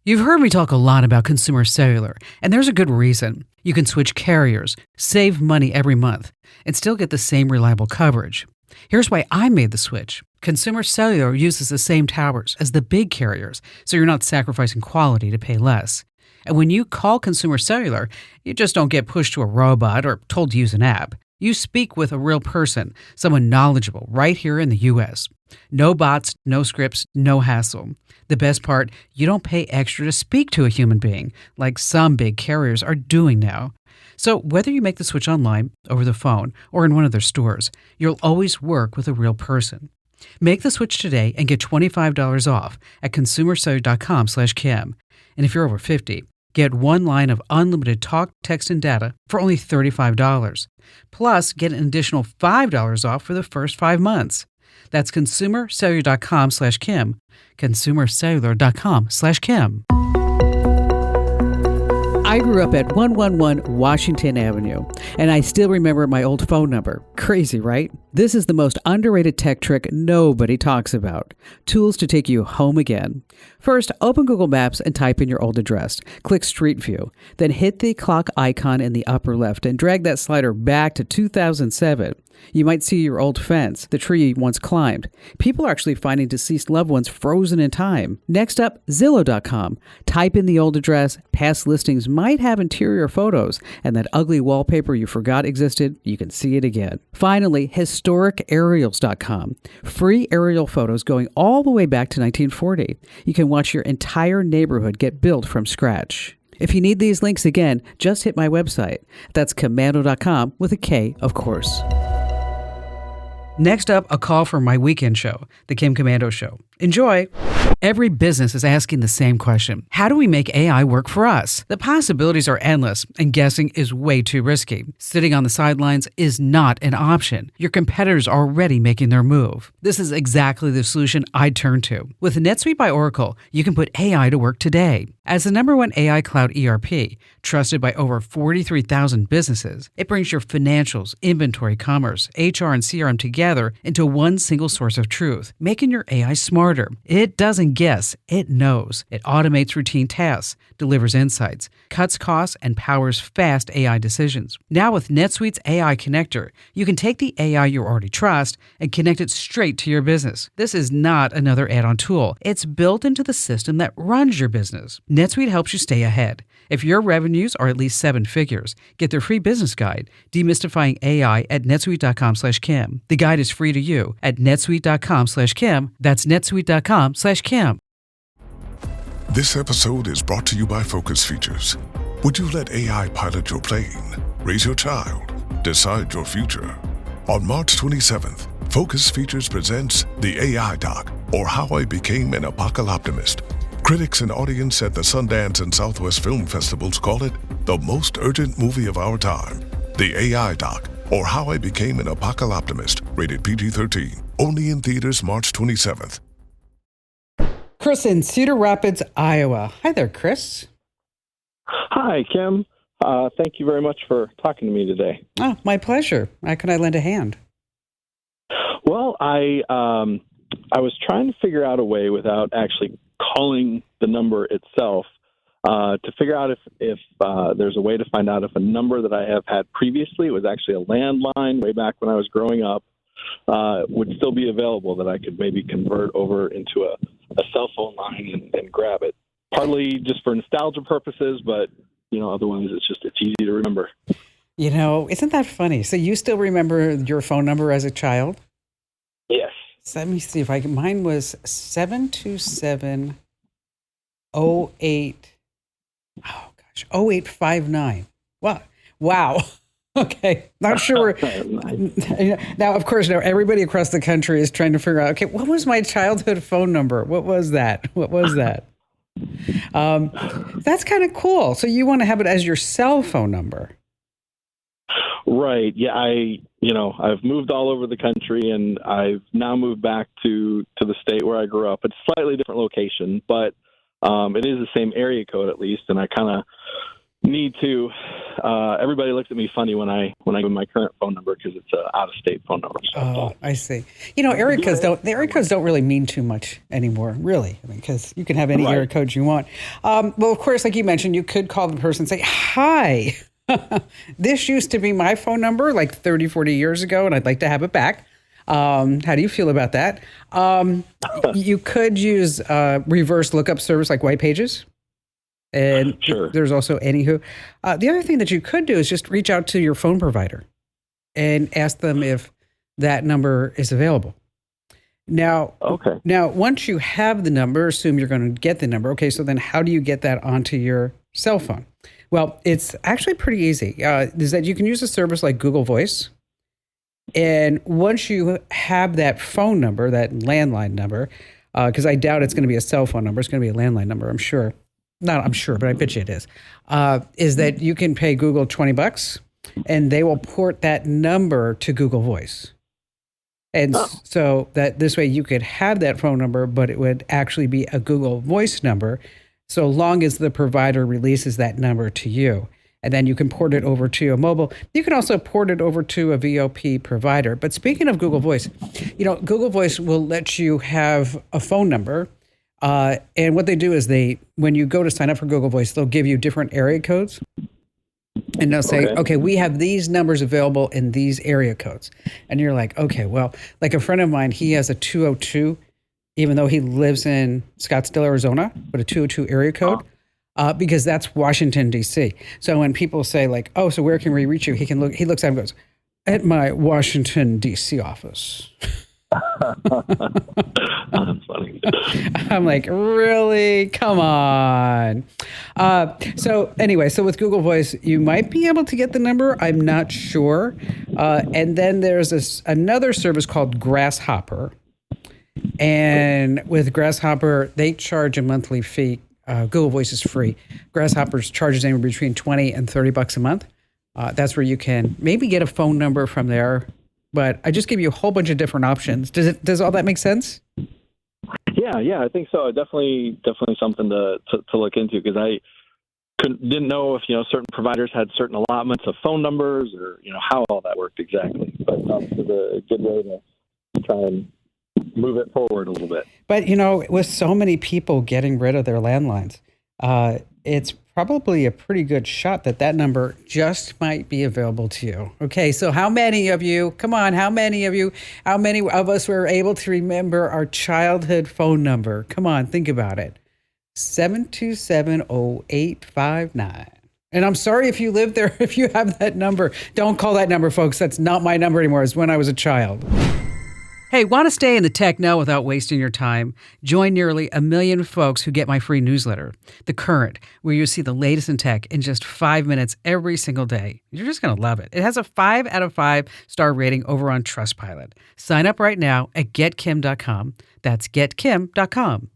You've heard me talk a lot about consumer cellular, and there's a good reason. You can switch carriers, save money every month, and still get the same reliable coverage. Here's why I made the switch. Consumer cellular uses the same towers as the big carriers, so you're not sacrificing quality to pay less. And when you call consumer cellular, you just don't get pushed to a robot or told to use an app. You speak with a real person, someone knowledgeable, right here in the U.S. No bots, no scripts, no hassle. The best part, you don't pay extra to speak to a human being, like some big carriers are doing now. So whether you make the switch online, over the phone, or in one of their stores, you'll always work with a real person. Make the switch today and get $25 off at consumercellular.com/Kim. And if you're over 50, get one line of unlimited talk, text, and data for only $35. Plus, get an additional $5 off for the first 5 months. That's consumercellular.com/Kim, consumercellular.com/Kim. I grew up at 111 Washington Avenue, and I still remember my old phone number. Crazy, right? This is the most underrated tech trick nobody talks about. Tools to take you home again. First, open Google Maps and type in your old address. Click Street View. Then hit the clock icon in the upper left and drag that slider back to 2007. You might see your old fence, the tree you once climbed. People are actually finding deceased loved ones frozen in time. Next up, Zillow.com. Type in the old address. Past listings might have interior photos, and that ugly wallpaper you forgot existed, you can see it again. Finally, historicaerials.com. Free aerial photos going all the way back to 1940. You can watch your entire neighborhood get built from scratch. If you need these links again, just hit my website. That's commando.com with a K, of course. Next up, a call for my weekend show, The Kim Komando Show. Enjoy! Every business is asking the same question. How do we make AI work for us? The possibilities are endless, and guessing is way too risky. Sitting on the sidelines is not an option. Your competitors are already making their move. This is exactly the solution I turn to. With NetSuite by Oracle, you can put AI to work today. As the #1 AI cloud ERP, trusted by over 43,000 businesses, it brings your financials, inventory, commerce, HR, and CRM together into one single source of truth, making your AI smarter. It doesn't guess, it knows. It automates routine tasks, delivers insights, cuts costs, and powers fast AI decisions. Now with NetSuite's AI connector, you can take the AI you already trust and connect it straight to your business. This is not another add-on tool. It's built into the system that runs your business. NetSuite helps you stay ahead. If your revenues are at least 7 figures, get their free business guide, Demystifying AI, at netsuite.com/Kim. The guide is free to you at netsuite.com/Kim. That's netsuite.com/Kim. This episode is brought to you by Focus Features. Would you let AI pilot your plane, raise your child, decide your future? On March 27th, Focus Features presents The AI Doc, or How I Became an Apocalyptimist. Critics and audience at the Sundance and Southwest Film Festivals call it the most urgent movie of our time. The AI Doc, or How I Became an Apocalyptimist, rated PG-13. Only in theaters March 27th. Chris in Cedar Rapids, Iowa. Hi there, Chris. Hi, Kim. Thank you very much for talking to me today. Oh, my pleasure. How can I lend a hand? Well, I was trying to figure out a way without actually calling the number itself to figure out if there's a way to find out if a number that I have had previously, it was actually a landline way back when I was growing up, would still be available, that I could maybe convert over into a cell phone line and grab it. Partly just for nostalgia purposes, but otherwise it's easy to remember. Isn't that funny? So you still remember your phone number as a child? Yes. So let me see if I can. Mine was 72708. Oh gosh, 0859. Wow. Okay, not sure. Now, of course, everybody across the country is trying to figure out. Okay, what was my childhood phone number? What was that? That's kind of cool. So you want to have it as your cell phone number? Right. Yeah. I've moved all over the country, and I've now moved back to the state where I grew up. It's a slightly different location, but it is the same area code at least. And I kind of need to everybody looks at me funny when I give my current phone number because it's an out-of-state phone number. So, Oh, I see. Area codes don't really mean too much anymore, really, because you can have any area codes you want. Well, of course, like you mentioned, you could call the person and say, "Hi, this used to be my phone number like 30, 40 years ago, and I'd like to have it back. How do you feel about that?" You could use reverse lookup service like White Pages. And sure. There's also Anywho. The other thing that you could do is just reach out to your phone provider and ask them if that number is available. Now, once you have the number, assume you're going to get the number. Okay, so then how do you get that onto your cell phone? Well, it's actually pretty easy. Is that you can use a service like Google Voice. And once you have that phone number, that landline number, because I doubt it's going to be a cell phone number, it's going to be a landline number, I'm sure. Not I'm sure, but I bet you it is that you can pay Google $20 and they will port that number to Google Voice. And so that this way you could have that phone number, but it would actually be a Google Voice number so long as the provider releases that number to you. And then you can port it over to a mobile. You can also port it over to a VoIP provider. But speaking of Google Voice, Google Voice will let you have a phone number. And what they do is when you go to sign up for Google Voice, they'll give you different area codes. And they'll say, okay, we have these numbers available in these area codes. And you're like, okay, well, like a friend of mine, he has a 202, even though he lives in Scottsdale, Arizona, but a 202 area code, because that's Washington, D.C. So when people say like, oh, so where can we reach you? He looks at him and goes, at my Washington, D.C. office. That's funny. I'm like, really? Come on. So with Google Voice, you might be able to get the number. I'm not sure. And then there's another service called Grasshopper. And with Grasshopper, they charge a monthly fee. Google Voice is free. Grasshopper charges anywhere between $20 and $30 a month. That's where you can maybe get a phone number from there. But I just give you a whole bunch of different options. Does all that make sense? Yeah, I think so. Definitely something to look into because I didn't know if certain providers had certain allotments of phone numbers or how all that worked exactly. But it's a good way to try and move it forward a little bit. But with so many people getting rid of their landlines, it's probably a pretty good shot that number just might be available to you. Okay, so how many of us were able to remember our childhood phone number? Come on, think about it. 727-0859. And I'm sorry if you live there, if you have that number. Don't call that number, folks. That's not my number anymore. It's when I was a child. Hey, want to stay in the tech know without wasting your time? Join nearly 1 million folks who get my free newsletter, The Current, where you see the latest in tech in just 5 minutes every single day. You're just going to love it. It has a 5 out of 5 star rating over on Trustpilot. Sign up right now at getkim.com. That's getkim.com.